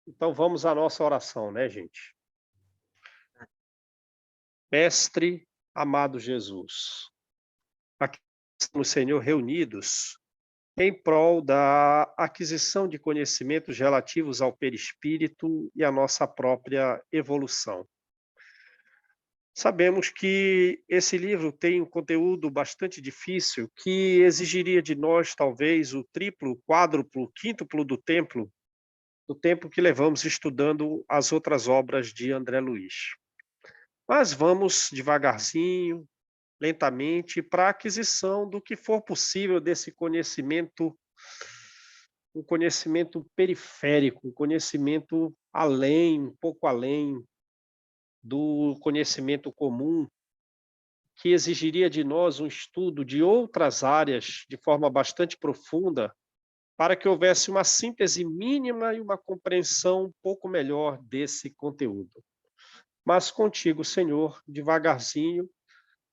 Então vamos à nossa oração, né, gente? Mestre, amado Jesus, aqui estamos, Senhor, reunidos em prol da aquisição de conhecimentos relativos ao perispírito e à nossa própria evolução. Sabemos que esse livro tem um conteúdo bastante difícil que exigiria de nós talvez o triplo, quádruplo, quíntuplo do tempo que levamos estudando as outras obras de André Luiz. Mas vamos devagarzinho, lentamente, para a aquisição do que for possível desse conhecimento, um conhecimento periférico, um conhecimento além, um pouco além do conhecimento comum, que exigiria de nós um estudo de outras áreas de forma bastante profunda, para que houvesse uma síntese mínima e uma compreensão um pouco melhor desse conteúdo. Mas contigo, Senhor, devagarzinho,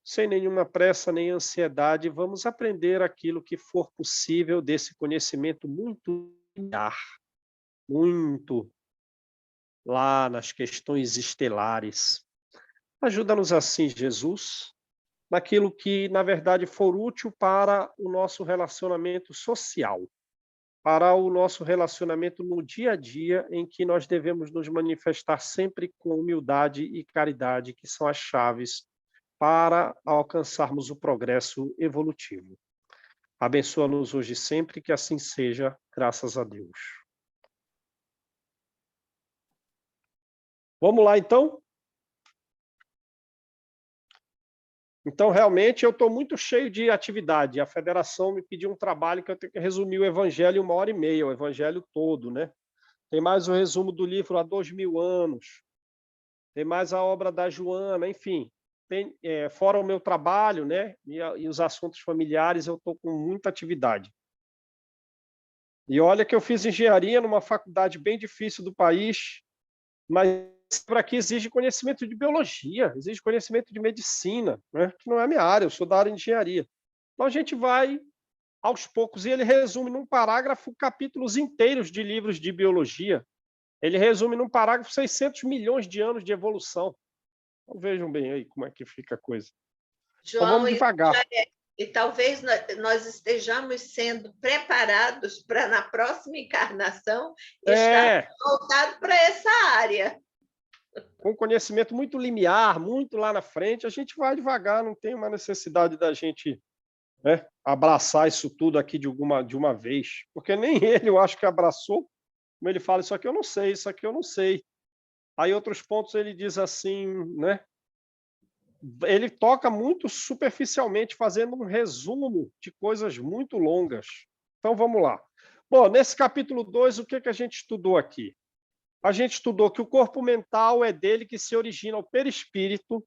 sem nenhuma pressa nem ansiedade, vamos aprender aquilo que for possível desse conhecimento muito linear, muito lá nas questões estelares. Ajuda-nos assim, Jesus, naquilo que, na verdade, for útil para o nosso relacionamento social, para o nosso relacionamento no dia a dia, em que nós devemos nos manifestar sempre com humildade e caridade, que são as chaves para alcançarmos o progresso evolutivo. Abençoa-nos hoje e sempre, que assim seja, graças a Deus. Vamos lá, então? Então, realmente, eu estou muito cheio de atividade. A federação me pediu um trabalho que eu tenho que resumir o evangelho em 1h30, o evangelho todo, né? Tem mais o resumo do livro Há 2000 anos, tem mais a obra da Joana, enfim. Tem, fora o meu trabalho, né? E os assuntos familiares, eu estou com muita atividade. E olha que eu fiz engenharia numa faculdade bem difícil do país, mas para aqui exige conhecimento de biologia, exige conhecimento de medicina, né? Que não é a minha área, eu sou da área de engenharia. Então a gente vai aos poucos, e ele resume num parágrafo capítulos inteiros de livros de biologia. Ele resume num parágrafo 600 milhões de anos de evolução. Então vejam bem aí como é que fica a coisa. Então João, vamos devagar. e talvez nós estejamos sendo preparados para, na próxima encarnação, estar voltado para essa área. Com conhecimento muito limiar, muito lá na frente, a gente vai devagar, não tem uma necessidade da gente, né, abraçar isso tudo aqui de uma vez, porque nem ele eu acho que abraçou, como ele fala, isso aqui eu não sei, isso aqui eu não sei. Aí outros pontos ele diz assim, né, ele toca muito superficialmente, fazendo um resumo de coisas muito longas. Então vamos lá. Bom, nesse capítulo 2, o que a gente estudou aqui? A gente estudou que o corpo mental é dele que se origina o perispírito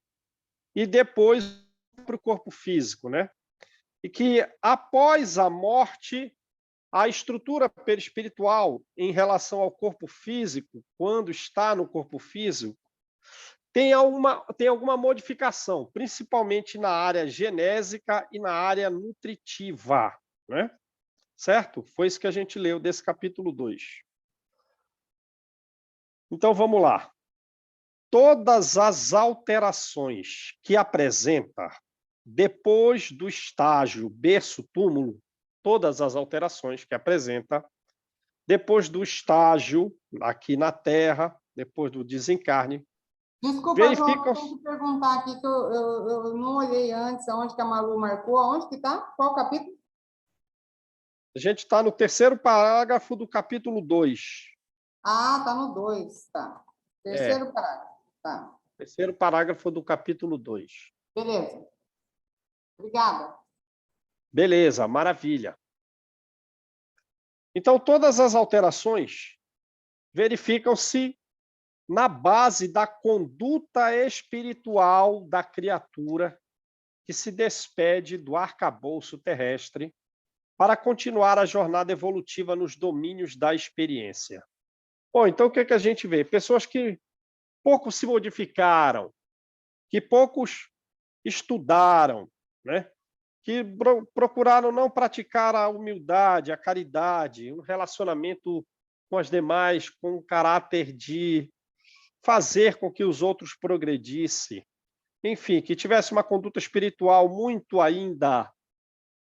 e depois para o corpo físico, né? E que após a morte, a estrutura perispiritual em relação ao corpo físico, quando está no corpo físico, tem alguma modificação, principalmente na área genésica e na área nutritiva, né? Certo? Foi isso que a gente leu desse capítulo 2. Então vamos lá. Todas as alterações que apresenta depois do estágio berço-túmulo, todas as alterações que apresenta depois do estágio aqui na Terra, depois do desencarne, Desculpa, João, eu verificam. tenho que perguntar aqui, que eu não olhei antes aonde que a Malu marcou. Aonde que está? Qual capítulo? A gente está no terceiro parágrafo do capítulo 2. Ah, está no 2, tá. Terceiro parágrafo, tá. Terceiro parágrafo do capítulo 2. Beleza. Obrigada. Beleza, maravilha. Então, todas as alterações verificam-se na base da conduta espiritual da criatura que se despede do arcabouço terrestre para continuar a jornada evolutiva nos domínios da experiência. Bom, então o que a gente vê? Pessoas que pouco se modificaram, que poucos estudaram, né? Que procuraram não praticar a humildade, a caridade, um relacionamento com as demais, com o caráter de fazer com que os outros progredissem. Enfim, que tivesse uma conduta espiritual muito ainda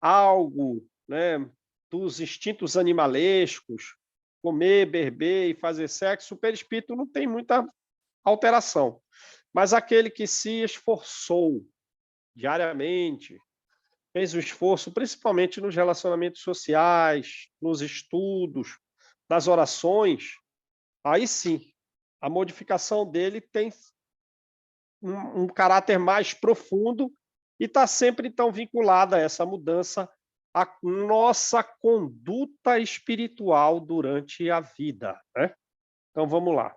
algo, né, dos instintos animalescos, comer, beber e fazer sexo, o perispírito não tem muita alteração. Mas aquele que se esforçou diariamente, fez o esforço, principalmente nos relacionamentos sociais, nos estudos, nas orações, aí sim, a modificação dele tem um caráter mais profundo e está sempre, então, vinculada a essa mudança, à nossa conduta espiritual durante a vida, né? Então, vamos lá.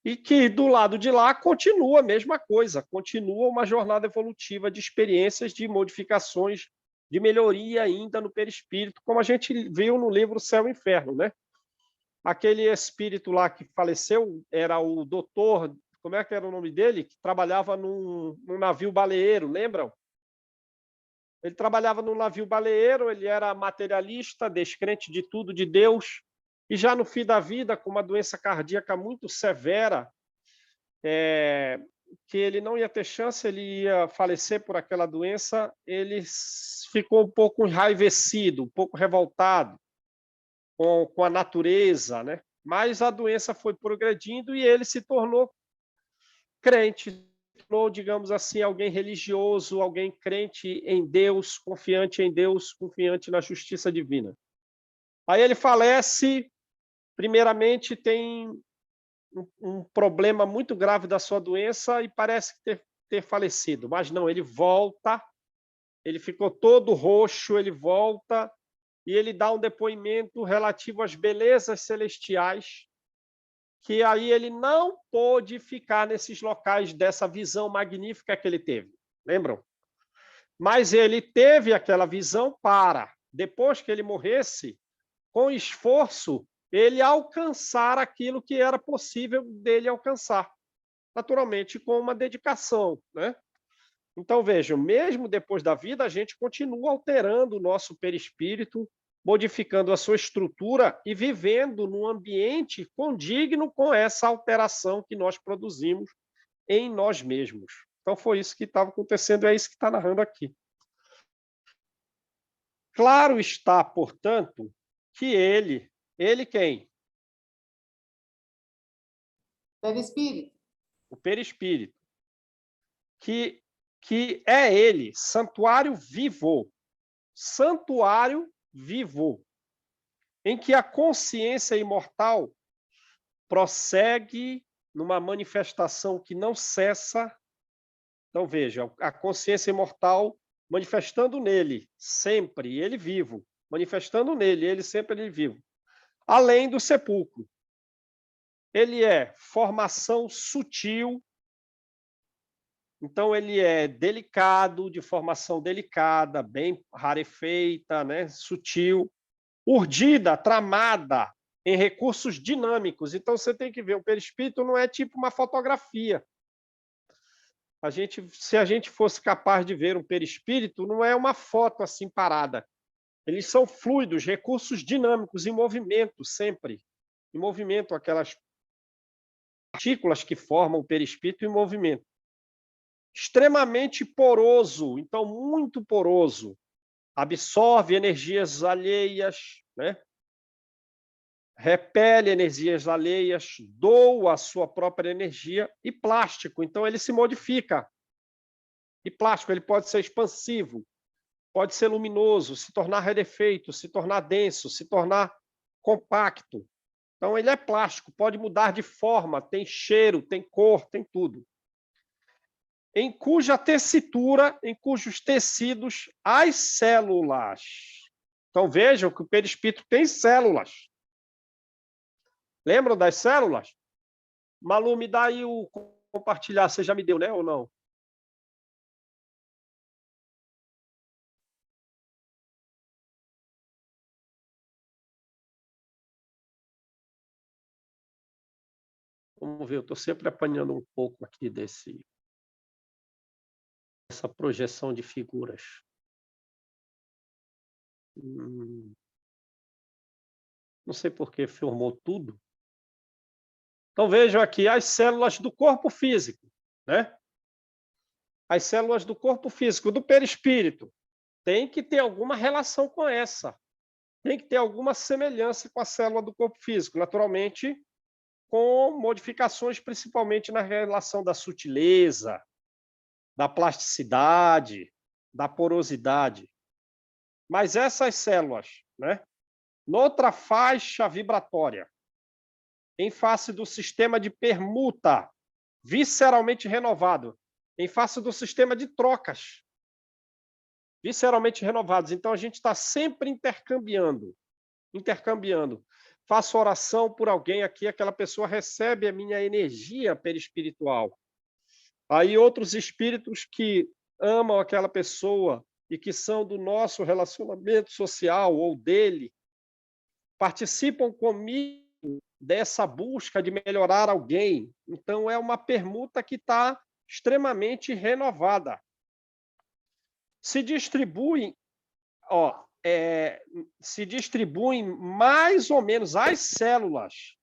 E que, do lado de lá, continua a mesma coisa, continua uma jornada evolutiva de experiências, de modificações, de melhoria ainda no perispírito, como a gente viu no livro Céu e Inferno, né? Aquele espírito lá que faleceu era o doutor, como é que era o nome dele? Que trabalhava num navio baleeiro, lembram? Ele trabalhava num navio baleeiro, ele era materialista, descrente de tudo, de Deus, e já no fim da vida, com uma doença cardíaca muito severa, que ele não ia ter chance, ele ia falecer por aquela doença, ele ficou um pouco enraivecido, um pouco revoltado com a natureza, né? Mas a doença foi progredindo e ele se tornou crente, tornou, digamos assim, alguém religioso, alguém crente em Deus, confiante na justiça divina. Aí ele falece, primeiramente tem um problema muito grave da sua doença e parece ter falecido, mas não, ele volta, ele ficou todo roxo, ele volta e ele dá um depoimento relativo às belezas celestiais, que aí ele não pôde ficar nesses locais dessa visão magnífica que ele teve, lembram? Mas ele teve aquela visão para, depois que ele morresse, com esforço, ele alcançar aquilo que era possível dele alcançar. Naturalmente, com uma dedicação, né? Então, vejam, mesmo depois da vida, a gente continua alterando o nosso perispírito, modificando a sua estrutura e vivendo num ambiente condigno com essa alteração que nós produzimos em nós mesmos. Então, foi isso que estava acontecendo, é isso que está narrando aqui. Claro está, portanto, que ele quem? Perispírito. O perispírito, que é ele, santuário vivo, em que a consciência imortal prossegue numa manifestação que não cessa. Então, veja, a consciência imortal manifestando nele, sempre, ele vivo, manifestando nele, ele sempre ele vivo, além do sepulcro. Ele é formação sutil, então ele é delicado, de formação delicada, bem rarefeita, né? Sutil, urdida, tramada em recursos dinâmicos. Então você tem que ver, o perispírito não é tipo uma fotografia. Se a gente fosse capaz de ver um perispírito, não é uma foto assim parada. Eles são fluidos, recursos dinâmicos, em movimento sempre. Em movimento, aquelas partículas que formam o perispírito em movimento. Extremamente poroso, então muito poroso. Absorve energias alheias, né? Repele energias alheias, doa a sua própria energia, e plástico, então ele se modifica. E plástico, ele pode ser expansivo, pode ser luminoso, se tornar rarefeito, se tornar denso, se tornar compacto. Então ele é plástico, pode mudar de forma, tem cheiro, tem cor, tem tudo. Em cuja tessitura, em cujos tecidos, as células. Então vejam que o perispírito tem células. Lembram das células? Malu, me dá aí o compartilhar. Você já me deu, né, ou não? Vamos ver, eu estou sempre apanhando um pouco aqui dessa projeção de figuras. Não sei por que formou tudo. Então, vejam aqui as células do corpo físico, né? As células do corpo físico, do perispírito, tem que ter alguma relação com essa. Tem que ter alguma semelhança com a célula do corpo físico, naturalmente, com modificações principalmente na relação da sutileza, da plasticidade, da porosidade. Mas essas células, né? Noutra faixa vibratória, em face do sistema de permuta, visceralmente renovado, em face do sistema de trocas, visceralmente renovados. Então, a gente está sempre intercambiando. Faço oração por alguém aqui, aquela pessoa recebe a minha energia perispiritual. Aí outros espíritos que amam aquela pessoa e que são do nosso relacionamento social ou dele, participam comigo dessa busca de melhorar alguém. Então, é uma permuta que está extremamente renovada. Se distribuem, mais ou menos as células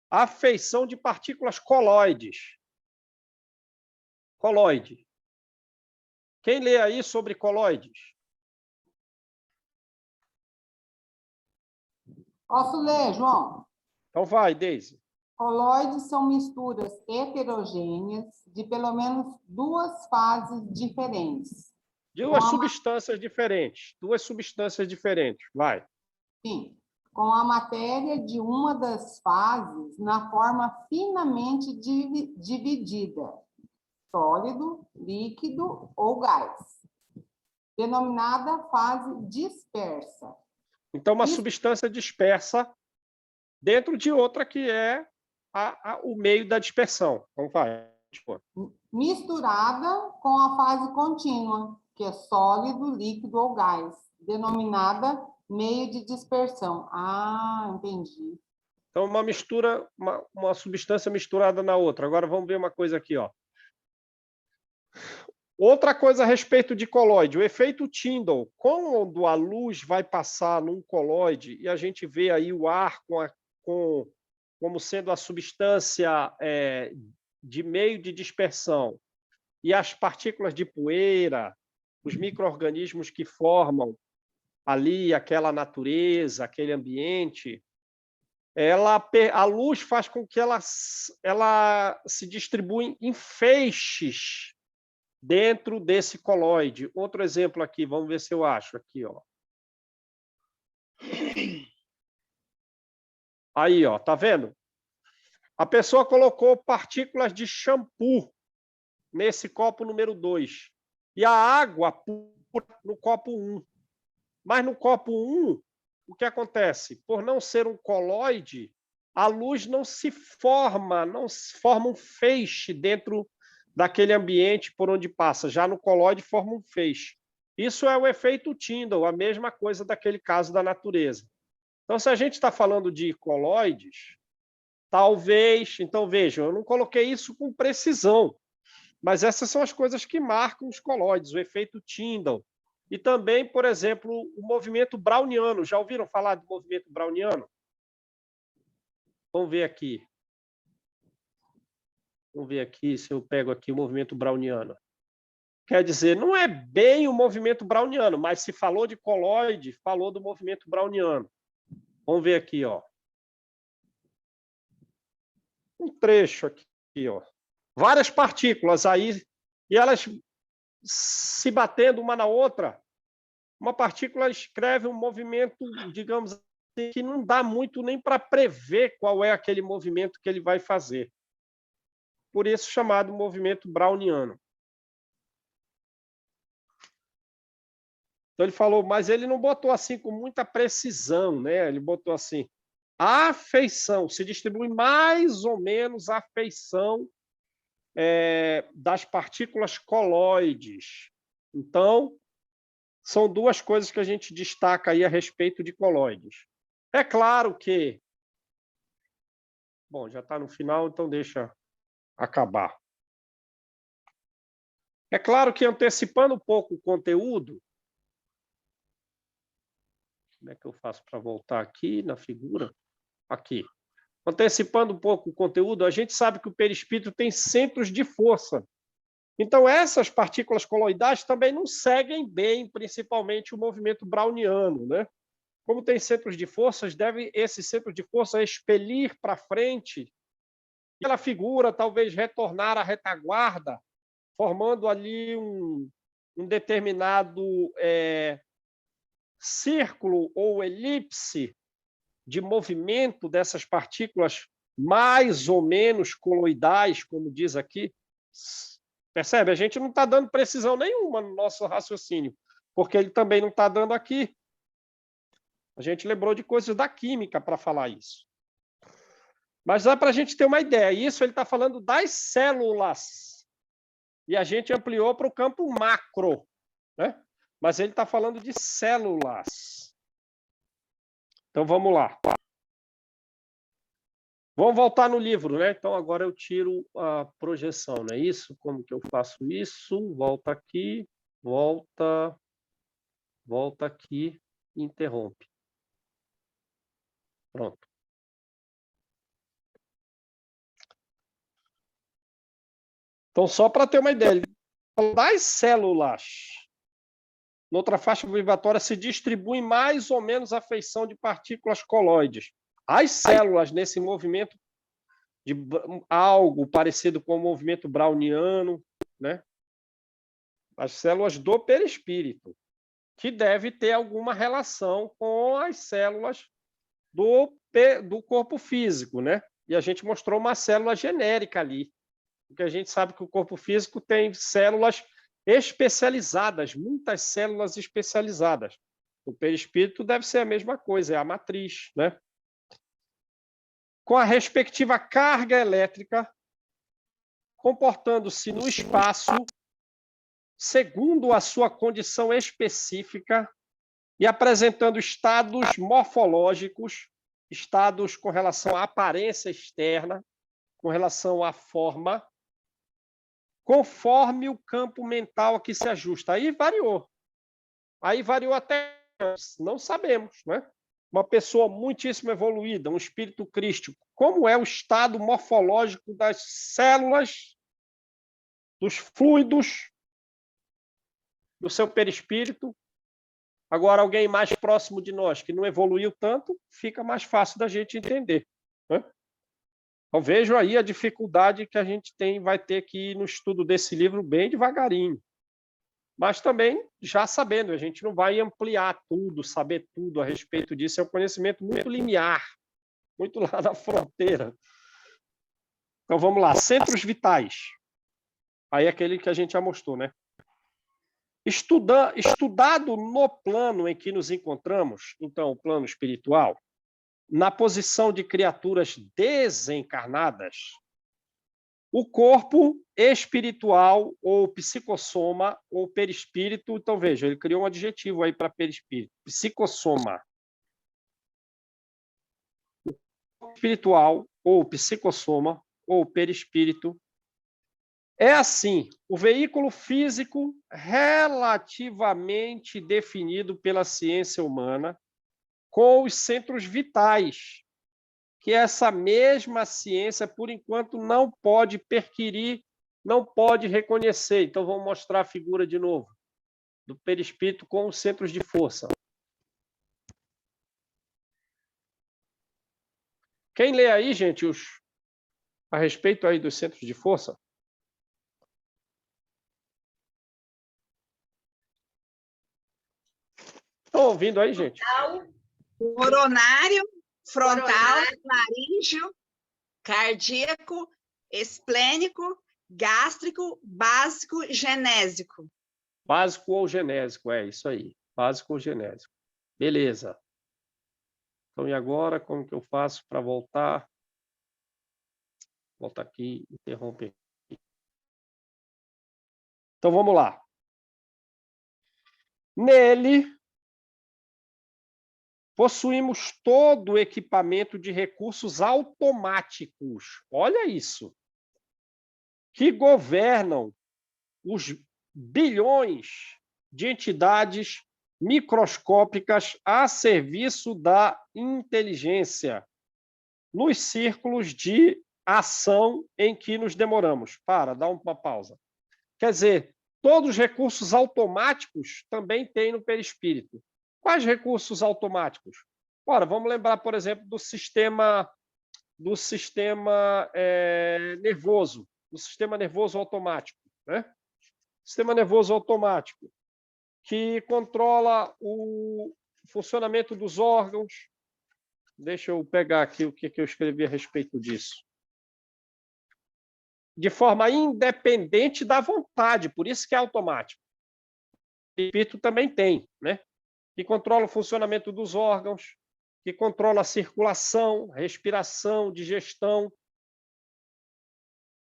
à feição de partículas coloides. Coloide. Quem lê aí sobre coloides? Posso ler, João? Então vai, Deise. Coloides são misturas heterogêneas de pelo menos duas fases diferentes. Duas substâncias diferentes. Vai. Sim, com a matéria de uma das fases na forma finamente dividida, sólido, líquido ou gás, denominada fase dispersa. Então, uma substância dispersa dentro de outra que é o meio da dispersão. Então, vai. Misturada com a fase contínua, que é sólido, líquido ou gás, denominada meio de dispersão. Ah, entendi. Então, uma mistura, uma substância misturada na outra. Agora, vamos ver uma coisa aqui, ó. Outra coisa a respeito de coloide, o efeito Tyndall. Quando a luz vai passar num coloide e a gente vê aí o ar como sendo a substância de meio de dispersão e as partículas de poeira, os micro-organismos que formam ali aquela natureza, aquele ambiente, a luz faz com que ela se distribua em feixes dentro desse coloide. Outro exemplo aqui, vamos ver se eu acho aqui, ó. Aí, ó, tá vendo? A pessoa colocou partículas de shampoo nesse copo número 2 e a água pura no copo 1. Mas no copo 1, o que acontece? Por não ser um coloide, a luz não se forma um feixe dentro daquele ambiente por onde passa. Já no coloide forma um feixe. Isso é o efeito Tyndall, a mesma coisa daquele caso da natureza. Então, se a gente está falando de coloides, talvez... Então, vejam, eu não coloquei isso com precisão, mas essas são as coisas que marcam os coloides, o efeito Tyndall. E também, por exemplo, o movimento browniano. Já ouviram falar do movimento browniano? Vamos ver aqui. Vamos ver aqui se eu pego aqui o movimento browniano. Quer dizer, não é bem o movimento browniano, mas se falou de coloide, falou do movimento browniano. Vamos ver aqui, ó. Um trecho aqui, ó. Várias partículas aí, e elas se batendo uma na outra. Uma partícula escreve um movimento, digamos assim, que não dá muito nem para prever qual é aquele movimento que ele vai fazer. Por isso chamado movimento browniano. Então ele falou, mas ele não botou assim com muita precisão, né? Ele botou assim, a feição, se distribui mais ou menos a feição das partículas coloides. Então, são duas coisas que a gente destaca aí a respeito de coloides. É claro que... Bom, já está no final, então deixa acabar. É claro que, antecipando um pouco o conteúdo, como é que eu faço para voltar aqui na figura? aqui. Antecipando um pouco o conteúdo, a gente sabe que o perispírito tem centros de força. Então, essas partículas coloidais também não seguem bem, principalmente, o movimento browniano, né? Como tem centros de forças, deve esse centro de força expelir para frente aquela figura, talvez retornar à retaguarda, formando ali um determinado círculo ou elipse de movimento dessas partículas mais ou menos coloidais, como diz aqui. Percebe? A gente não está dando precisão nenhuma no nosso raciocínio, porque ele também não está dando aqui. A gente lembrou de coisas da química para falar isso. Mas dá para a gente ter uma ideia. Isso ele está falando das células. E a gente ampliou para o campo macro, né? Mas ele está falando de células. Então, vamos lá. Vamos voltar no livro, né? Então, agora eu tiro a projeção, não é isso? Como que eu faço isso? Volta aqui, volta aqui e interrompe. Pronto. Então, só para ter uma ideia, das células, noutra faixa vibratória se distribui mais ou menos a feição de partículas coloides. As células, nesse movimento de algo parecido com o movimento browniano, né? As células do perispírito, que deve ter alguma relação com as células do corpo físico, né? E a gente mostrou uma célula genérica ali, porque a gente sabe que o corpo físico tem células especializadas, muitas células especializadas. O perispírito deve ser a mesma coisa, é a matriz, né? Com a respectiva carga elétrica, comportando-se no espaço segundo a sua condição específica e apresentando estados morfológicos, estados com relação à aparência externa, com relação à forma, conforme o campo mental a que se ajusta. Aí variou até, não sabemos, né? Uma pessoa muitíssimo evoluída, um espírito crístico, como é o estado morfológico das células, dos fluidos do seu perispírito? Agora, alguém mais próximo de nós, que não evoluiu tanto, fica mais fácil da gente entender, né? Eu vejo aí a dificuldade que a gente vai ter que ir no estudo desse livro bem devagarinho. Mas também, já sabendo, a gente não vai ampliar tudo, saber tudo a respeito disso. É um conhecimento muito linear, muito lá da fronteira. Então, vamos lá. Centros vitais. Aí é aquele que a gente já mostrou, né? Estudado no plano em que nos encontramos, então, o plano espiritual, na posição de criaturas desencarnadas, o corpo espiritual, ou psicossoma, ou perispírito, então veja, ele criou um adjetivo aí para perispírito, psicossoma. O corpo espiritual, ou psicossoma, ou perispírito, é assim, o veículo físico relativamente definido pela ciência humana, com os centros vitais, que essa mesma ciência, por enquanto, não pode perquirir, não pode reconhecer. Então, vamos mostrar a figura de novo, do perispírito com os centros de força. Quem lê aí, gente, a respeito aí dos centros de força? Estão ouvindo aí, gente? Coronário, frontal, laríngeo, cardíaco, esplênico, gástrico, básico, genésico. Básico ou genésico, é isso aí. Básico ou genésico. Beleza. Então, e agora, como que eu faço para voltar? Volta aqui, interromper. Então, vamos lá. Nele, possuímos todo o equipamento de recursos automáticos. Olha isso. Que governam os bilhões de entidades microscópicas a serviço da inteligência. nos círculos de ação em que nos demoramos. Dá uma pausa. Quer dizer, todos os recursos automáticos também tem no perispírito. Quais recursos automáticos? Ora, vamos lembrar, por exemplo, do sistema nervoso, do sistema nervoso automático, né? Sistema nervoso automático, que controla o funcionamento dos órgãos. Deixa eu pegar aqui o que eu escrevi a respeito disso. De forma independente da vontade, por isso que é automático. O espírito também tem, né? Que controla o funcionamento dos órgãos, que controla a circulação, respiração, digestão,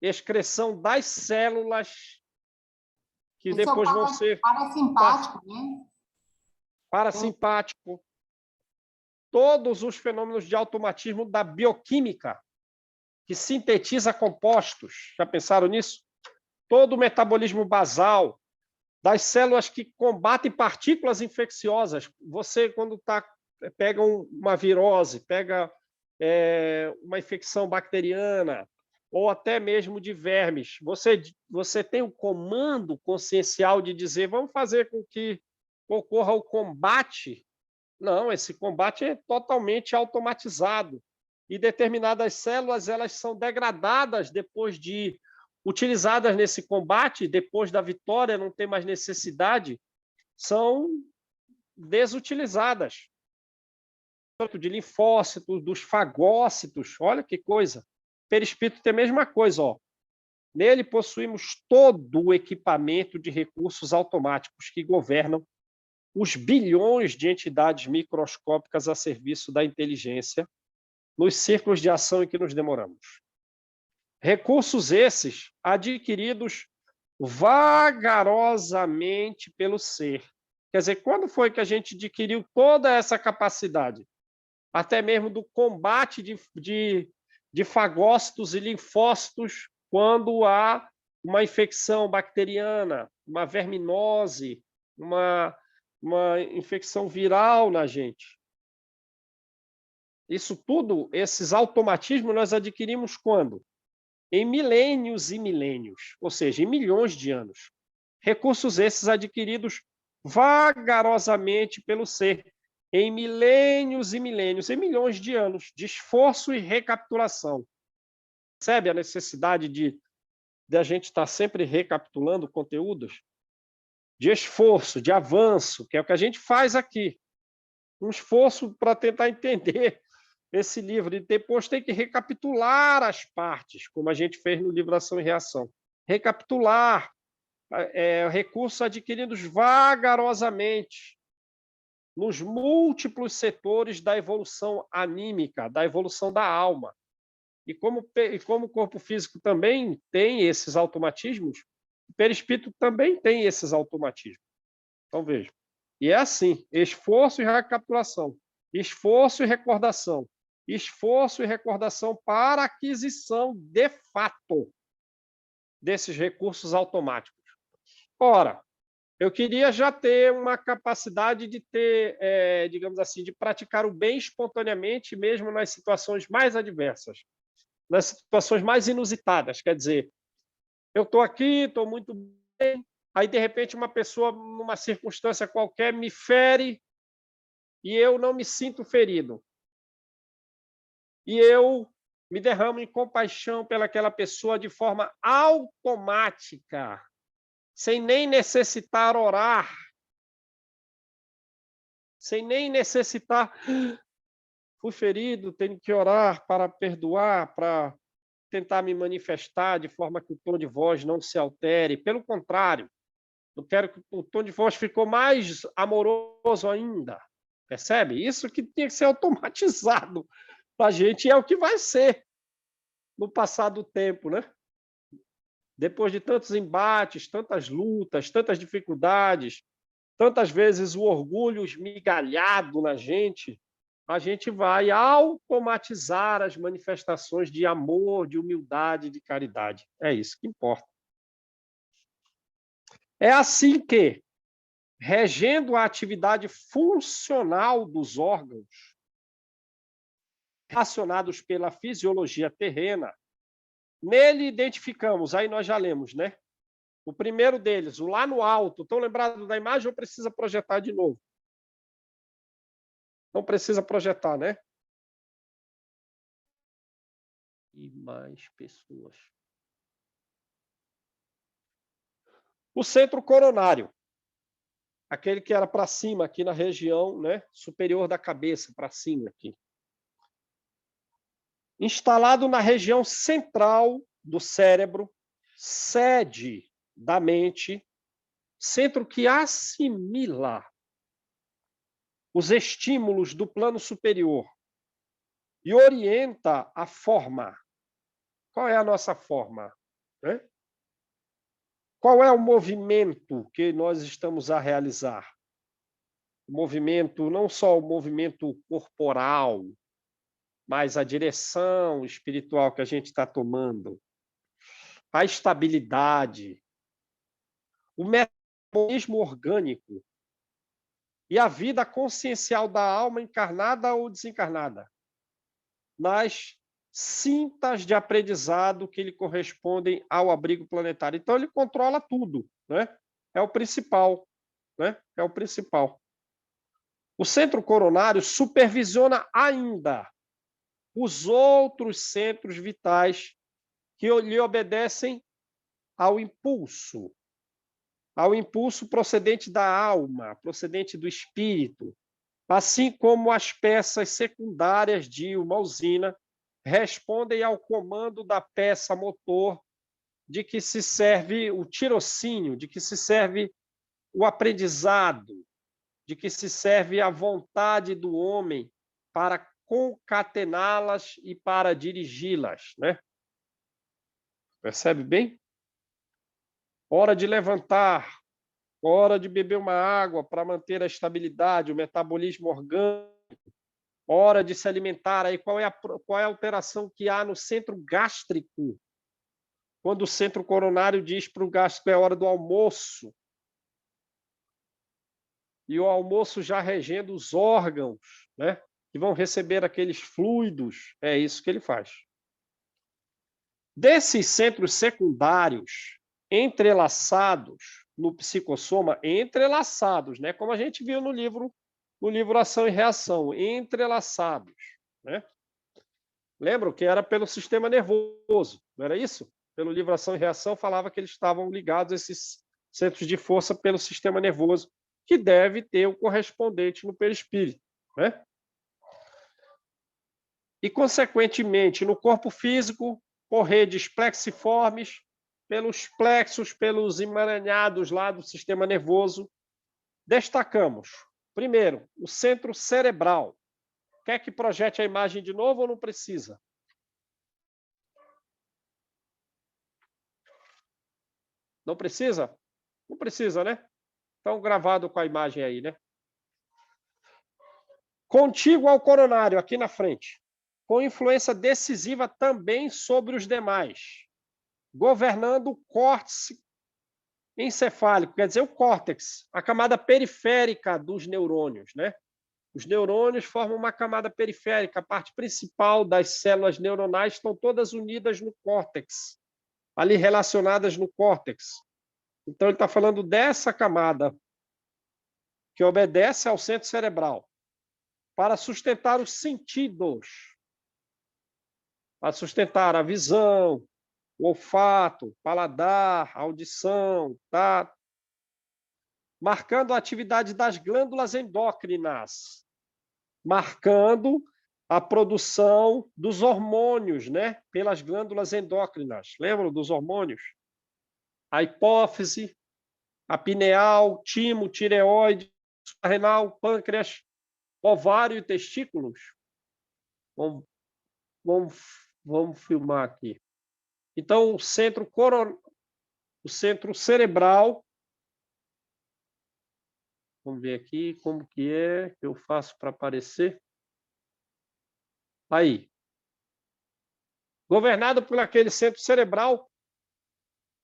excreção das células, que depois vão ser... Parasimpático, né? Parasimpático. Todos os fenômenos de automatismo da bioquímica, que sintetiza compostos. Já pensaram nisso? Todo o metabolismo basal, das células que combatem partículas infecciosas. Você, quando pega uma virose, pega uma infecção bacteriana, ou até mesmo de vermes, você tem o comando consciencial de dizer, vamos fazer com que ocorra o combate. Não, esse combate é totalmente automatizado. E determinadas células elas são degradadas depois de utilizadas nesse combate, depois da vitória, não tem mais necessidade, são desutilizadas. De linfócitos, dos fagócitos, olha que coisa. Perispírito tem a mesma coisa, ó. Nele possuímos todo o equipamento de recursos automáticos que governam os bilhões de entidades microscópicas a serviço da inteligência nos círculos de ação em que nos demoramos. Recursos esses adquiridos vagarosamente pelo ser. Quer dizer, quando foi que a gente adquiriu toda essa capacidade? Até mesmo do combate de fagócitos e linfócitos quando há uma infecção bacteriana, uma verminose, uma infecção viral na gente. Isso tudo, esses automatismos, nós adquirimos quando? Em milênios e milênios, ou seja, em milhões de anos. Recursos esses adquiridos vagarosamente pelo ser, em milênios e milênios, em milhões de anos, de esforço e recapitulação. Percebe a necessidade de a gente estar sempre recapitulando conteúdos? De esforço, de avanço, que é o que a gente faz aqui. Um esforço para tentar entender esse livro, e depois tem que recapitular as partes, como a gente fez no livro Ação e Reação. Recapitular recursos adquiridos vagarosamente nos múltiplos setores da evolução anímica, da evolução da alma. E como o corpo físico também tem esses automatismos, o perispírito também tem esses automatismos. Então, veja. E é assim, esforço e recapitulação, esforço e recordação, esforço e recordação para aquisição de fato desses recursos automáticos. Ora, eu queria já ter uma capacidade de ter, digamos assim, de praticar o bem espontaneamente, mesmo nas situações mais adversas, nas situações mais inusitadas. Quer dizer, eu estou aqui, estou muito bem, aí, de repente, uma pessoa, numa circunstância qualquer, me fere e eu não me sinto ferido. E eu me derramo em compaixão pelaquela pessoa de forma automática, sem nem necessitar orar, sem nem necessitar... Fui ferido, tenho que orar para perdoar, para tentar me manifestar de forma que o tom de voz não se altere. Pelo contrário, eu quero que o tom de voz ficou mais amoroso ainda. Percebe? Isso que tinha que ser automatizado para a gente, e é o que vai ser no passar do tempo, né? Depois de tantos embates, tantas lutas, tantas dificuldades, tantas vezes o orgulho esmigalhado na gente, a gente vai automatizar as manifestações de amor, de humildade, de caridade. É isso que importa. É assim que, regendo a atividade funcional dos órgãos, relacionados pela fisiologia terrena. Nele identificamos, aí nós já lemos, né? O primeiro deles, o lá no alto. Estão lembrados da imagem ou precisa projetar de novo? Não precisa projetar, né? E mais pessoas. O centro coronário. Aquele que era para cima, aqui na região, né, superior da cabeça, para cima aqui. Instalado na região central do cérebro, sede da mente, centro que assimila os estímulos do plano superior e orienta a forma. Qual é a nossa forma? Né? Qual é o movimento que nós estamos a realizar? O movimento, não só o movimento corporal, mas a direção espiritual que a gente está tomando, a estabilidade, o metabolismo orgânico e a vida consciencial da alma encarnada ou desencarnada, nas cintas de aprendizado que lhe correspondem ao abrigo planetário. Então, ele controla tudo, né? É o principal, né? É o principal. O centro coronário supervisiona ainda os outros centros vitais que lhe obedecem ao impulso procedente da alma, procedente do espírito, assim como as peças secundárias de uma usina respondem ao comando da peça motor de que se serve o tirocínio, de que se serve o aprendizado, de que se serve a vontade do homem para concatená-las e para dirigi-las, né? Percebe bem? Hora de levantar, hora de beber uma água para manter a estabilidade, o metabolismo orgânico, hora de se alimentar. Aí qual é a alteração que há no centro gástrico? Quando o centro coronário diz para o gástrico é hora do almoço, e o almoço já regendo os órgãos, né, que vão receber aqueles fluidos, é isso que ele faz. Desses centros secundários, entrelaçados no psicossoma, entrelaçados, né, como a gente viu no livro Ação e Reação, entrelaçados, né? Lembram que era pelo sistema nervoso, não era isso? Pelo livro Ação e Reação falava que eles estavam ligados a esses centros de força pelo sistema nervoso, que deve ter o correspondente no perispírito, né? E, consequentemente, no corpo físico, por redes plexiformes, pelos plexos, pelos emaranhados lá do sistema nervoso, destacamos, primeiro, o centro cerebral. Quer que projete a imagem de novo ou não precisa? Não precisa? Não precisa, né? Então, gravado com a imagem aí, né? Contíguo ao coronário, aqui na frente, com influência decisiva também sobre os demais, governando o córtex encefálico, quer dizer, o córtex, a camada periférica dos neurônios, né? Os neurônios formam uma camada periférica, a parte principal das células neuronais estão todas unidas no córtex, ali relacionadas no córtex. Então, ele está falando dessa camada que obedece ao centro cerebral para sustentar os sentidos, para sustentar a visão, o olfato, paladar, audição, tato, marcando a atividade das glândulas endócrinas, marcando a produção dos hormônios, né, pelas glândulas endócrinas. Lembram dos hormônios? A hipófise, a pineal, timo, tireoide, renal, pâncreas, ovário e testículos. Vamos filmar aqui. Então, o centro cerebral, vamos ver aqui como que eu faço para aparecer. Aí. Governado por aquele centro cerebral,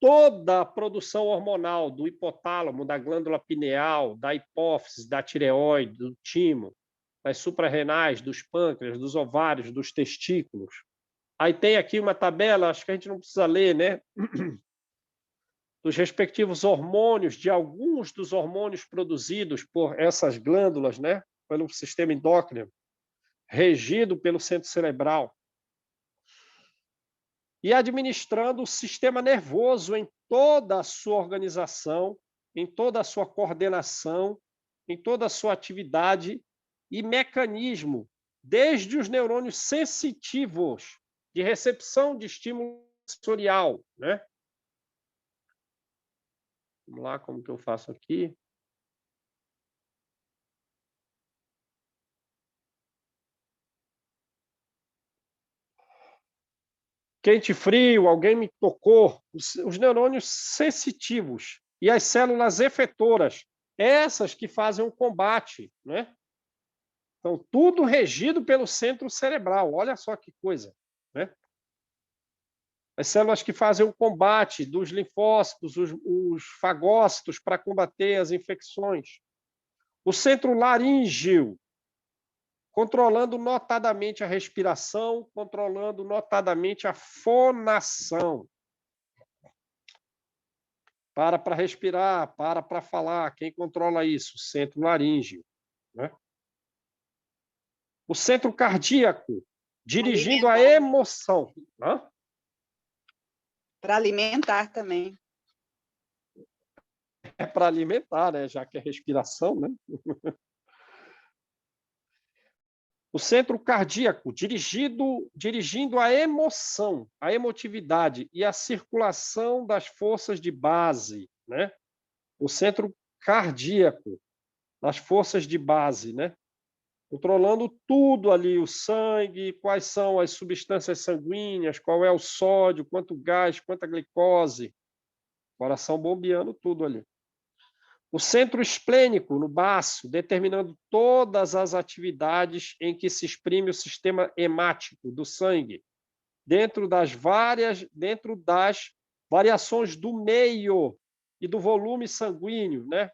toda a produção hormonal do hipotálamo, da glândula pineal, da hipófise, da tireoide, do timo, das suprarrenais, dos pâncreas, dos ovários, dos testículos. Aí tem aqui uma tabela, acho que a gente não precisa ler, né? Dos respectivos hormônios, de alguns dos hormônios produzidos por essas glândulas, né? Pelo sistema endócrino, regido pelo centro cerebral. E administrando o sistema nervoso em toda a sua organização, em toda a sua coordenação, em toda a sua atividade e mecanismo, desde os neurônios sensitivos de recepção de estímulo sensorial, né? Vamos lá, como que eu faço aqui? Quente, frio, alguém me tocou. Os neurônios sensitivos e as células efetoras, essas que fazem o combate, né? Então, tudo regido pelo centro cerebral. Olha só que coisa, né? As células que fazem o combate dos linfócitos, os fagócitos para combater as infecções. O centro laríngeo, controlando notadamente a respiração, controlando notadamente a fonação. Para respirar, para falar. Quem controla isso? O centro laríngeo, né? O centro cardíaco, dirigindo a emoção. Para alimentar também. É para alimentar, né? Já que é respiração, né? O centro cardíaco, dirigindo a emoção, a emotividade e a circulação das forças de base, né? O centro cardíaco, as forças de base, né? Controlando tudo ali, o sangue, quais são as substâncias sanguíneas, qual é o sódio, quanto gás, quanta glicose, coração bombeando tudo ali. O centro esplênico, no baço, determinando todas as atividades em que se exprime o sistema hemático do sangue, dentro das variações do meio e do volume sanguíneo, né?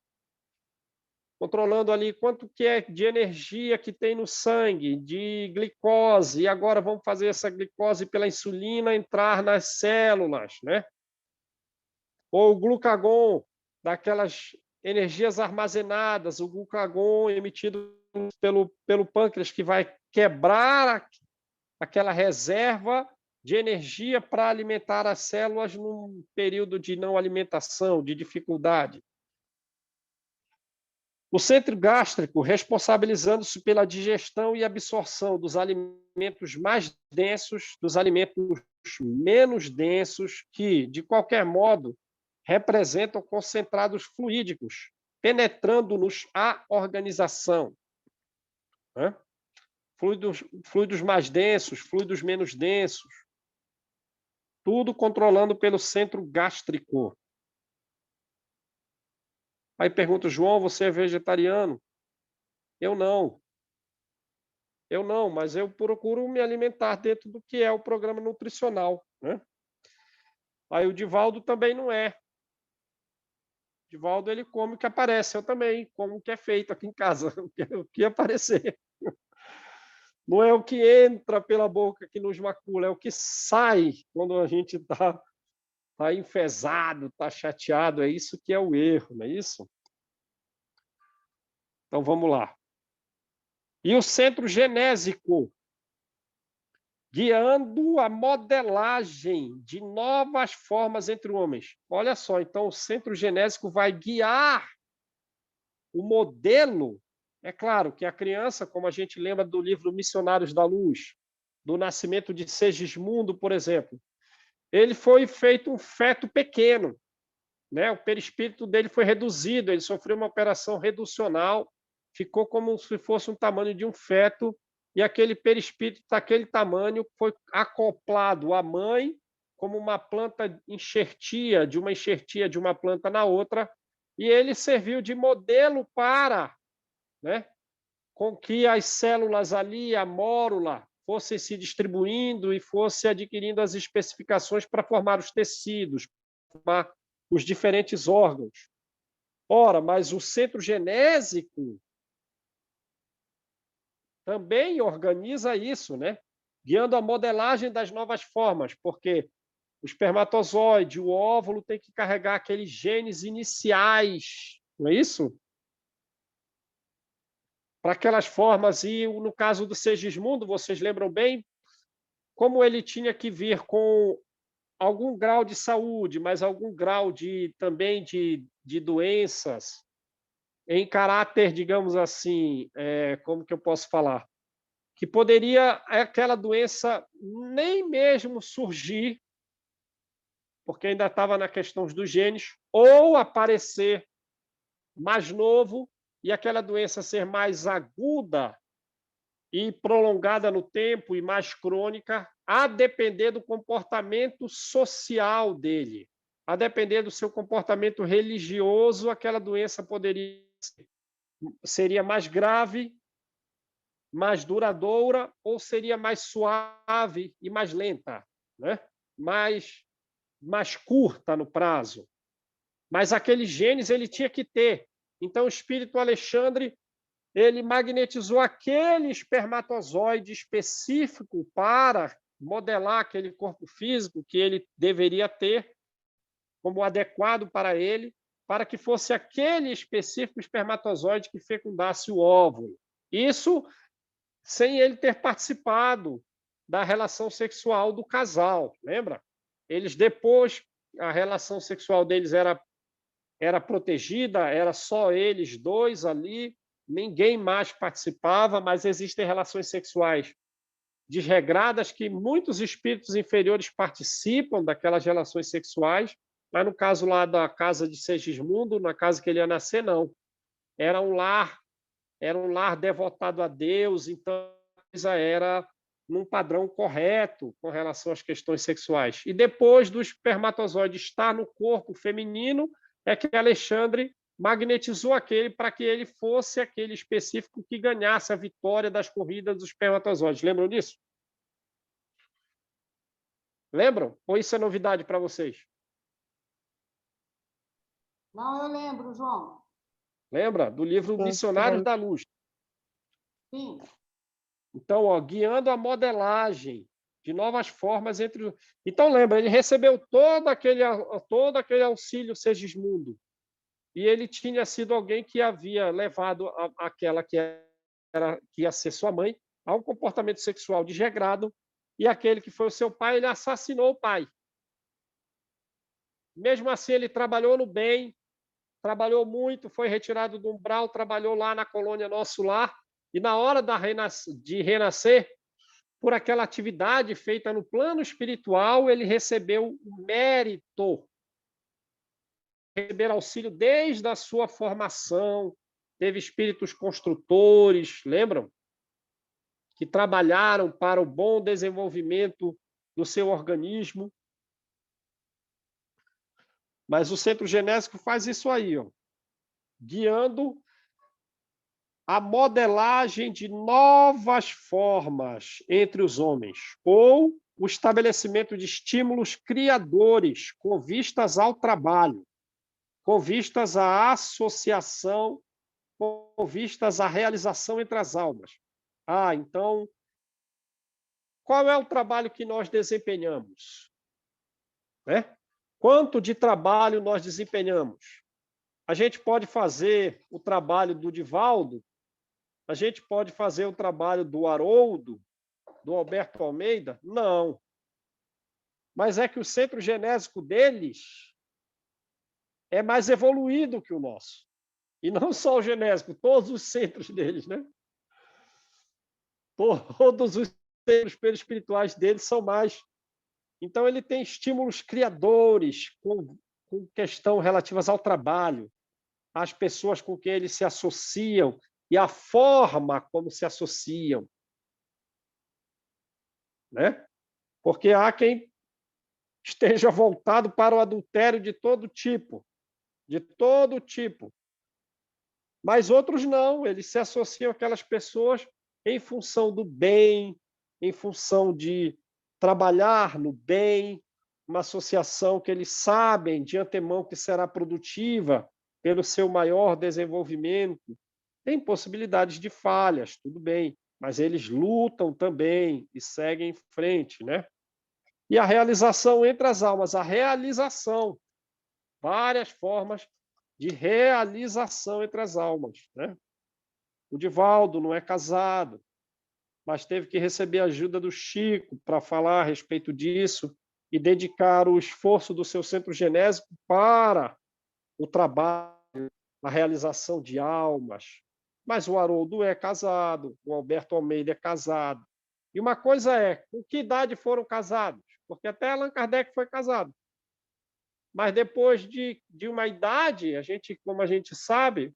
Controlando ali quanto que é de energia que tem no sangue, de glicose, e agora vamos fazer essa glicose pela insulina entrar nas células, né? Ou o glucagon, daquelas energias armazenadas, o glucagon emitido pelo pâncreas, que vai quebrar aquela reserva de energia para alimentar as células num período de não alimentação, de dificuldade. O centro gástrico, responsabilizando-se pela digestão e absorção dos alimentos mais densos, dos alimentos menos densos, que, de qualquer modo, representam concentrados fluídicos, penetrando-nos a organização. Né? Fluidos mais densos, fluidos menos densos, tudo controlando pelo centro gástrico. Aí pergunta, João, você é vegetariano? Eu não, mas eu procuro me alimentar dentro do que é o programa nutricional, né? Aí o Divaldo também não é. O Divaldo, ele come o que aparece, eu também como o que é feito aqui em casa, o que aparecer. Não é o que entra pela boca que nos macula, é o que sai quando a gente está enfesado, está chateado, é isso que é o erro, não é isso? Então vamos lá. E o centro genésico, guiando a modelagem de novas formas entre homens. Olha só, então o centro genésico vai guiar o modelo. É claro que a criança, como a gente lembra do livro Missionários da Luz, do nascimento de Segismundo, por exemplo, ele foi feito um feto pequeno, né? O perispírito dele foi reduzido, ele sofreu uma operação reducional, ficou como se fosse um tamanho de um feto, e aquele perispírito daquele tamanho foi acoplado à mãe como uma planta enxertia de uma planta na outra, e ele serviu de modelo para, né, com que as células ali, a mórula, fossem se distribuindo e fosse adquirindo as especificações para formar os tecidos, formar os diferentes órgãos. Ora, mas o centro genésico também organiza isso, né? Guiando a modelagem das novas formas, porque o espermatozoide, o óvulo, tem que carregar aqueles genes iniciais, não é isso? Para aquelas formas, e no caso do Segismundo, vocês lembram bem, como ele tinha que vir com algum grau de saúde, mas algum grau também de doenças, em caráter, digamos assim, como que eu posso falar? Que poderia aquela doença nem mesmo surgir, porque ainda estava na questão dos genes, ou aparecer mais novo e aquela doença ser mais aguda e prolongada no tempo e mais crônica, a depender do comportamento social dele, a depender do seu comportamento religioso, aquela doença seria mais grave, mais duradoura, ou seria mais suave e mais lenta, né? mais curta no prazo. Mas aqueles genes ele tinha que ter. Então, o espírito Alexandre ele magnetizou aquele espermatozoide específico para modelar aquele corpo físico que ele deveria ter como adequado para ele, para que fosse aquele específico espermatozoide que fecundasse o óvulo. Isso sem ele ter participado da relação sexual do casal, lembra? Eles depois, a relação sexual deles era protegida, era só eles dois ali, ninguém mais participava, mas existem relações sexuais desregradas que muitos espíritos inferiores participam daquelas relações sexuais, mas no caso lá da casa de Segismundo, na casa que ele ia nascer, não. Era um lar devotado a Deus, então a coisa era num padrão correto com relação às questões sexuais. E depois do espermatozoide estar no corpo feminino, é que Alexandre magnetizou aquele para que ele fosse aquele específico que ganhasse a vitória das corridas dos espermatozoides. Lembram disso? Lembram? Ou isso é novidade para vocês? Não, eu lembro, João. Lembra? Do livro Missionários da Luz. Sim. Então, guiando a modelagem de novas formas entre... Então, lembra, ele recebeu todo aquele auxílio Segismundo. E ele tinha sido alguém que havia levado aquela que ia ser sua mãe a um comportamento sexual desregrado, e aquele que foi o seu pai, ele assassinou o pai. Mesmo assim, ele trabalhou no bem, trabalhou muito, foi retirado do umbral, trabalhou lá na colônia Nosso Lar, e na hora de renascer, por aquela atividade feita no plano espiritual, ele recebeu o mérito, receber auxílio desde a sua formação, teve espíritos construtores, lembram? Que trabalharam para o bom desenvolvimento do seu organismo. Mas o centro genésico faz isso aí, ó, guiando a modelagem de novas formas entre os homens, ou o estabelecimento de estímulos criadores com vistas ao trabalho, com vistas à associação, com vistas à realização entre as almas. Então, qual é o trabalho que nós desempenhamos? Né? Quanto de trabalho nós desempenhamos? A gente pode fazer o trabalho do Divaldo, a gente pode fazer o trabalho do Haroldo, do Alberto Almeida? Não. Mas é que o centro genésico deles é mais evoluído que o nosso. E não só o genésico, todos os centros deles, né? Todos os centros espirituais deles são mais. Então, ele tem estímulos criadores com questão relativas ao trabalho, às pessoas com quem eles se associam e a forma como se associam. Né? Porque há quem esteja voltado para o adultério de todo tipo. De todo tipo. Mas outros não, eles se associam àquelas pessoas em função do bem, em função de trabalhar no bem, uma associação que eles sabem de antemão que será produtiva pelo seu maior desenvolvimento. Tem possibilidades de falhas, tudo bem, mas eles lutam também e seguem em frente, né? E a realização entre as almas, a realização, várias formas de realização entre as almas, né? O Divaldo não é casado, mas teve que receber a ajuda do Chico para falar a respeito disso e dedicar o esforço do seu centro genésico para o trabalho, a realização de almas. Mas o Haroldo é casado, o Alberto Almeida é casado. E uma coisa é, com que idade foram casados? Porque até Allan Kardec foi casado. Mas depois de uma idade, como a gente sabe,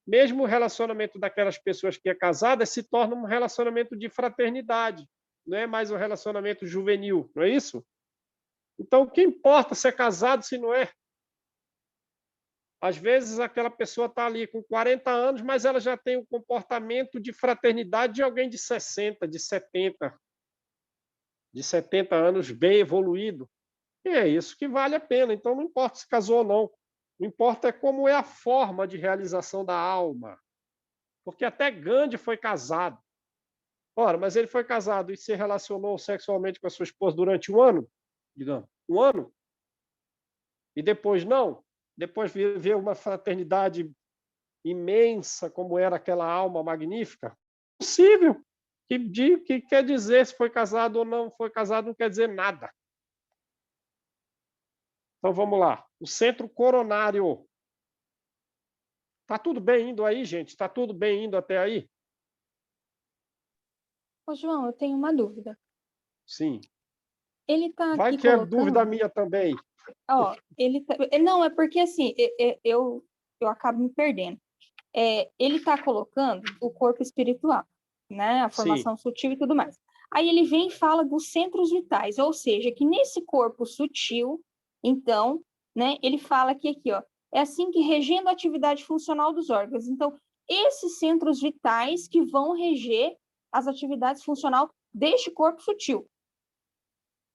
mesmo o relacionamento daquelas pessoas que é casadas se torna um relacionamento de fraternidade, não é mais um relacionamento juvenil, não é isso? Então, o que importa ser casado se não é? Às vezes, aquela pessoa está ali com 40 anos, mas ela já tem um comportamento de fraternidade de alguém de 60, de 70 anos, bem evoluído. E é isso que vale a pena. Então, não importa se casou ou não. O importa é como é a forma de realização da alma. Porque até Gandhi foi casado. Ora, mas ele foi casado e se relacionou sexualmente com a sua esposa durante um ano? Digamos, um ano? E depois não? Depois viveu uma fraternidade imensa, como era aquela alma magnífica? Possível. Que quer dizer se foi casado ou não foi casado, não quer dizer nada. Então vamos lá. O centro coronário. Está tudo bem indo aí, gente? Está tudo bem indo até aí? Ô, João, eu tenho uma dúvida. Sim. Ele está Vai aqui que é colocando... dúvida minha também. Ó, não, é porque assim, eu acabo me perdendo. Ele está colocando o corpo espiritual, né? A formação sutil e tudo mais. Aí ele vem e fala dos centros vitais, ou seja, que nesse corpo sutil, então, né, ele fala que aqui, ó, é assim que regendo a atividade funcional dos órgãos. Então, esses centros vitais que vão reger as atividades funcionais deste corpo sutil.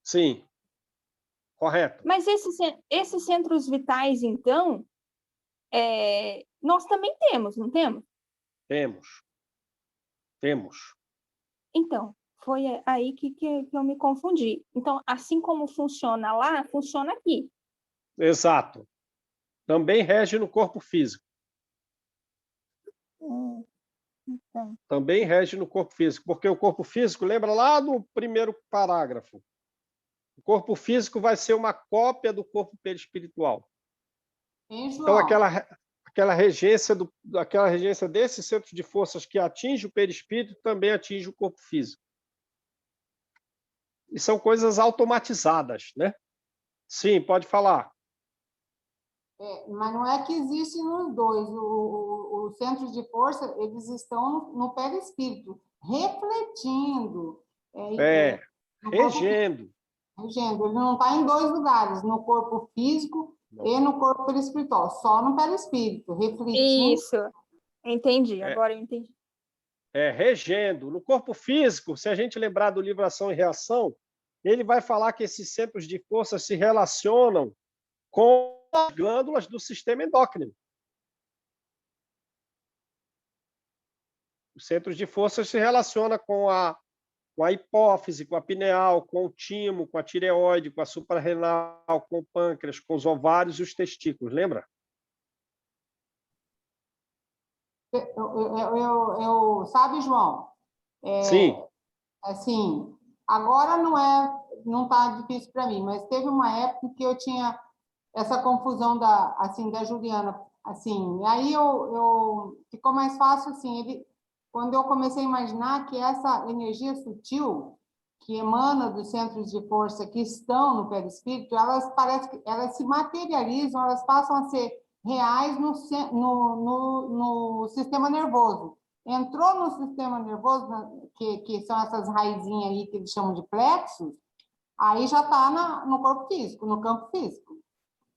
Sim, correto. Mas esses centros vitais, então, nós também temos, não temos? Temos. Então, foi aí que eu me confundi. Então, assim como funciona lá, funciona aqui. Exato. Também rege no corpo físico. Então. Também rege no corpo físico, porque o corpo físico, lembra lá do primeiro parágrafo, o corpo físico vai ser uma cópia do corpo perispiritual. Então, aquela regência desse centro de forças que atinge o perispírito também atinge o corpo físico. E são coisas automatizadas, né? Sim, pode falar. Mas não é que existe nos dois. Os centros de força, eles estão no perispírito, refletindo. Regendo. Regendo. Ele não está em dois lugares, no corpo físico e no corpo perispiritual, só no perispírito, refletindo. Isso, entendi, agora eu entendi. Regendo. No corpo físico, se a gente lembrar do livro Ação e Reação, ele vai falar que esses centros de força se relacionam com as glândulas do sistema endócrino. Os centros de força se relacionam com a hipófise, com a pineal, com o timo, com a tireoide, com a suprarrenal, com o pâncreas, com os ovários e os testículos, lembra? Sabe, João? Sim. Assim, agora não está difícil para mim, mas teve uma época que eu tinha essa confusão da Juliana, assim, e aí ficou mais fácil, assim, quando eu comecei a imaginar que essa energia sutil que emana dos centros de força que estão no perispírito, elas se materializam, elas passam a ser reais no sistema nervoso. Entrou no sistema nervoso, que são essas raizinhas aí que eles chamam de plexos, aí já está no corpo físico, no campo físico.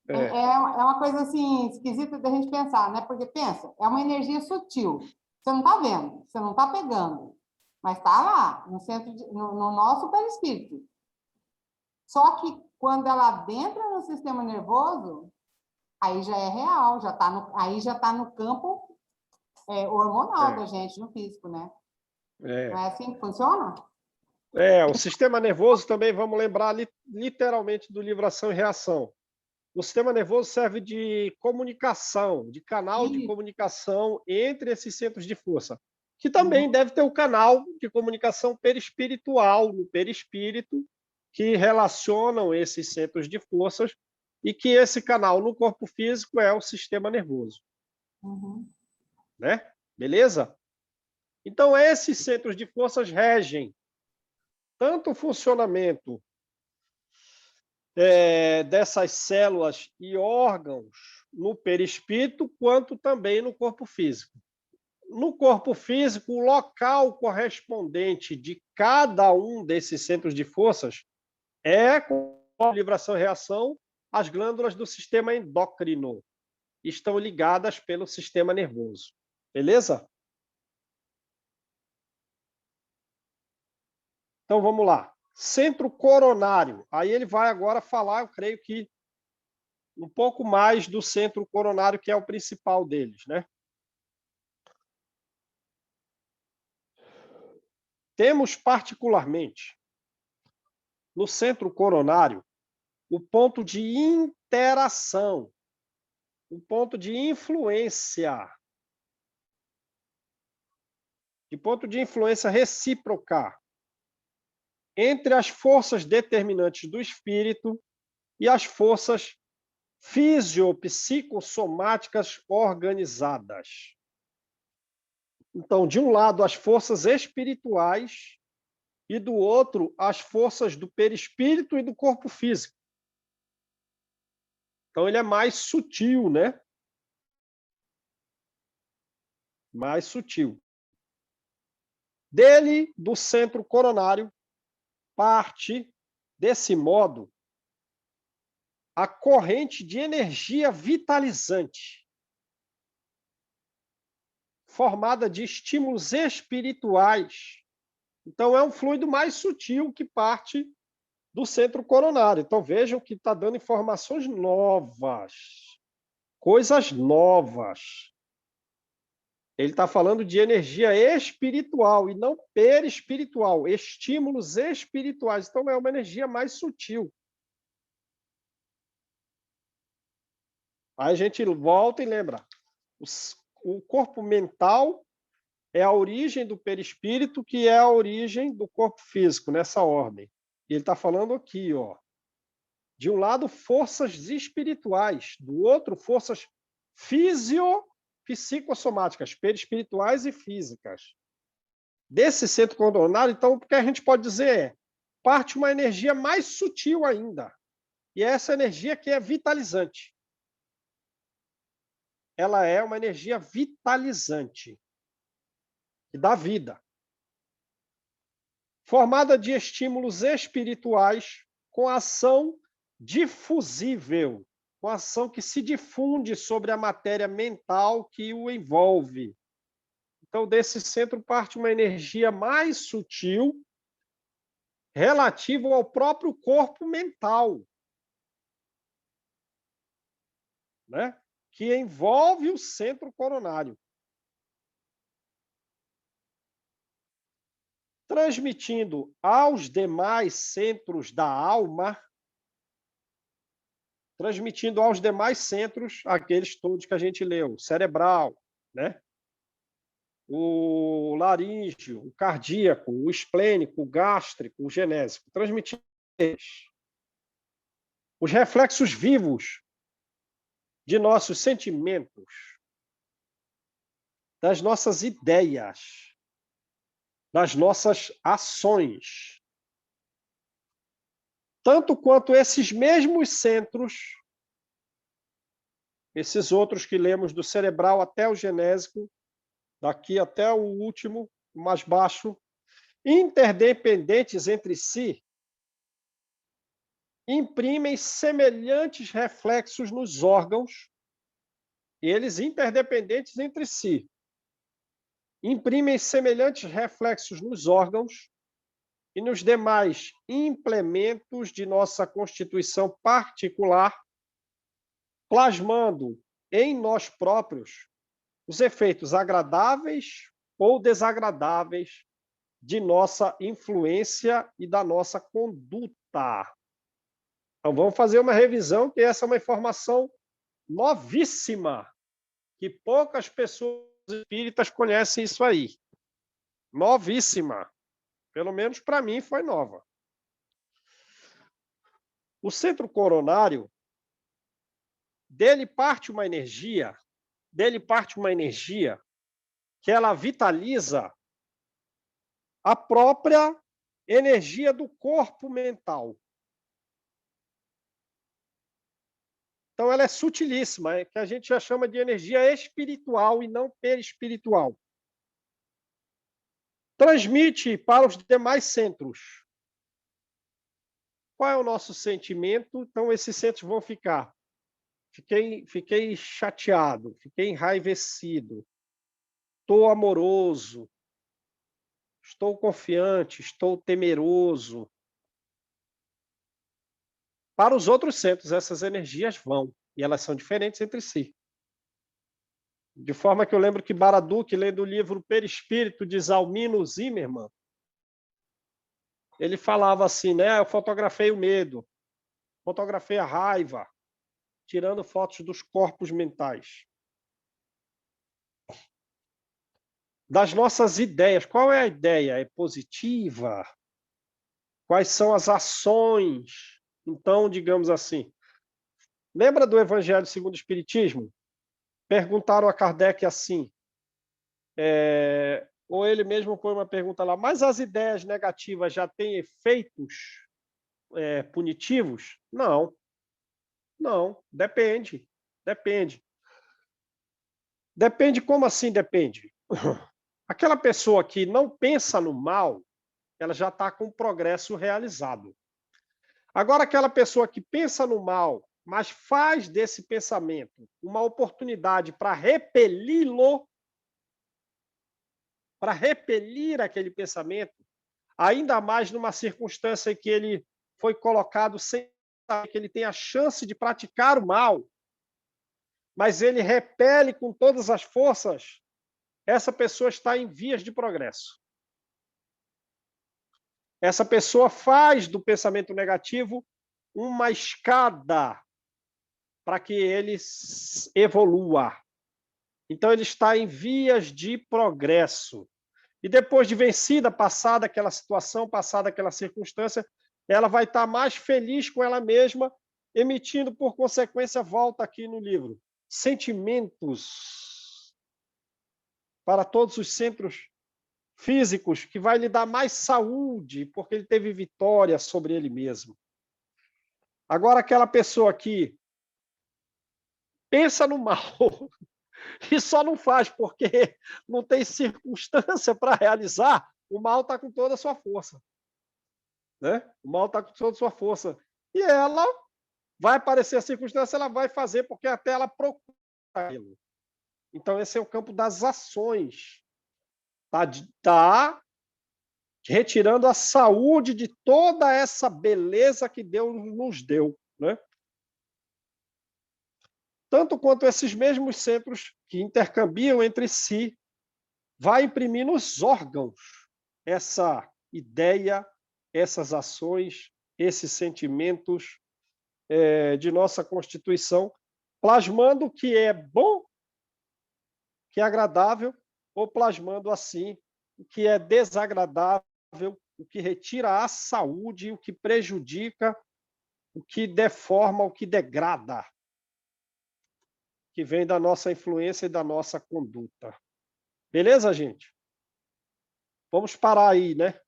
É uma coisa assim esquisita da gente pensar, né? Porque pensa, é uma energia sutil. Você não está vendo, você não está pegando, mas está lá, no nosso perispírito. Só que quando ela adentra no sistema nervoso, aí já é real, aí já está no campo hormonal da gente, no físico, né? Não é assim que funciona? O sistema nervoso também, vamos lembrar literalmente do livro Ação e Reação. O sistema nervoso serve de comunicação, de canal de comunicação entre esses centros de força, que também deve ter o canal de comunicação perispiritual, no perispírito, que relacionam esses centros de forças, e que esse canal no corpo físico é o sistema nervoso. Né? Beleza? Então, esses centros de forças regem tanto o funcionamento dessas células e órgãos no perispírito, quanto também no corpo físico. No corpo físico, o local correspondente de cada um desses centros de forças é, com a vibração e reação, as glândulas do sistema endócrino. Estão ligadas pelo sistema nervoso. Beleza? Então, vamos lá. Centro coronário. Aí ele vai agora falar, eu creio que, um pouco mais do centro coronário, que é o principal deles, né? Temos, particularmente, no centro coronário, o ponto de interação, o ponto de influência, de ponto de influência recíproca entre as forças determinantes do espírito e as forças fisiopsicossomáticas organizadas. Então, de um lado, as forças espirituais e do outro, as forças do perispírito e do corpo físico. Então, ele é mais sutil, né? Mais sutil. Dele, do centro coronário, parte, desse modo, a corrente de energia vitalizante, formada de estímulos espirituais. Então, é um fluido mais sutil que parte do centro coronário. Então, vejam que está dando informações novas, coisas novas. Ele está falando de energia espiritual e não perispiritual, estímulos espirituais. Então, é uma energia mais sutil. Aí a gente volta e lembra. O corpo mental é a origem do perispírito, que é a origem do corpo físico, nessa ordem. E ele está falando aqui, ó. De um lado, forças espirituais, do outro, forças psicossomáticas, perispirituais e físicas. Desse centro coronário, então, o que a gente pode dizer é, parte uma energia mais sutil ainda. E é essa energia que é vitalizante. Ela é uma energia vitalizante, que dá vida. Formada de estímulos espirituais com ação difusível, com ação que se difunde sobre a matéria mental que o envolve. Então, desse centro parte uma energia mais sutil, relativa ao próprio corpo mental, né? Que envolve o centro coronário. Transmitindo aos demais centros da alma, aqueles todos que a gente leu, cerebral, né? O laríngeo, o cardíaco, o esplênico, o gástrico, o genésico, transmitindo eles. Os reflexos vivos de nossos sentimentos, das nossas ideias, das nossas ações. Tanto quanto esses mesmos centros, esses outros que lemos do cerebral até o genésico, daqui até o último, mais baixo, interdependentes entre si, imprimem semelhantes reflexos nos órgãos, eles interdependentes entre si, imprimem semelhantes reflexos nos órgãos e nos demais implementos de nossa constituição particular, plasmando em nós próprios os efeitos agradáveis ou desagradáveis de nossa influência e da nossa conduta. Então, vamos fazer uma revisão, que essa é uma informação novíssima, que poucas pessoas espíritas conhecem isso aí. Novíssima. Pelo menos para mim foi nova. O centro coronário, dele parte uma energia que ela vitaliza a própria energia do corpo mental. Então, ela é sutilíssima, que a gente já chama de energia espiritual e não perispiritual. Transmite para os demais centros. Qual é o nosso sentimento? Então, esses centros vão ficar. Fiquei chateado, fiquei enraivecido, estou amoroso, estou confiante, estou temeroso. Para os outros centros, essas energias vão, e elas são diferentes entre si. De forma que eu lembro que Baraduc, lendo o livro Perispírito de Zalmino Zimmermann, ele falava assim, né? Eu fotografei o medo, fotografei a raiva, tirando fotos dos corpos mentais. Das nossas ideias. Qual é a ideia? É positiva? Quais são as ações? Então, digamos assim, lembra do Evangelho segundo o Espiritismo? Perguntaram a Kardec assim, ou ele mesmo põe uma pergunta lá, mas as ideias negativas já têm efeitos punitivos? Não. Não, depende. Depende. Depende, como assim depende? Aquela pessoa que não pensa no mal, ela já está com o progresso realizado. Agora, aquela pessoa que pensa no mal, mas faz desse pensamento uma oportunidade para repeli-lo, para repelir aquele pensamento, ainda mais numa circunstância em que ele foi colocado sem que ele tem a chance de praticar o mal, mas ele repele com todas as forças, essa pessoa está em vias de progresso. Essa pessoa faz do pensamento negativo uma escada para que ele evolua. Então, ele está em vias de progresso. E depois de vencida, passada aquela situação, passada aquela circunstância, ela vai estar mais feliz com ela mesma, emitindo, por consequência, volta aqui no livro, sentimentos para todos os centros físicos, que vai lhe dar mais saúde, porque ele teve vitória sobre ele mesmo. Agora, aquela pessoa que pensa no mal e só não faz porque não tem circunstância para realizar, o mal está com toda a sua força. Né? O mal está com toda a sua força. E ela vai aparecer a circunstância, ela vai fazer, porque até ela procura aquilo. Então, esse é o campo das ações. Está retirando a saúde de toda essa beleza que Deus nos deu. Né? Tanto quanto esses mesmos centros que intercambiam entre si, vai imprimir nos órgãos essa ideia, essas ações, esses sentimentos de nossa Constituição, plasmando o que é bom, que é agradável, ou plasmando assim o que é desagradável, o que retira a saúde, o que prejudica, o que deforma, o que degrada, que vem da nossa influência e da nossa conduta. Beleza, gente? Vamos parar aí, né?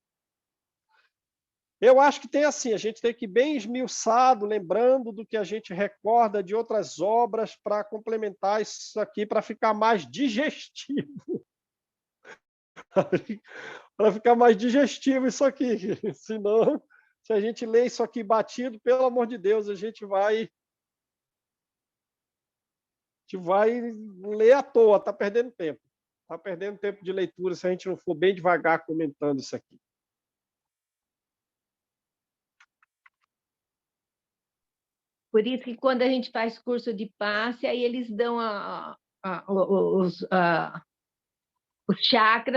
Eu acho que tem assim, a gente tem que ir bem esmiuçado, lembrando do que a gente recorda de outras obras para complementar isso aqui, para ficar mais digestivo. Para ficar mais digestivo isso aqui. Senão, se a gente lê isso aqui batido, pelo amor de Deus, a gente vai ler à toa, está perdendo tempo. Está perdendo tempo de leitura se a gente não for bem devagar comentando isso aqui. Por isso que quando a gente faz curso de passe, aí eles dão os chakras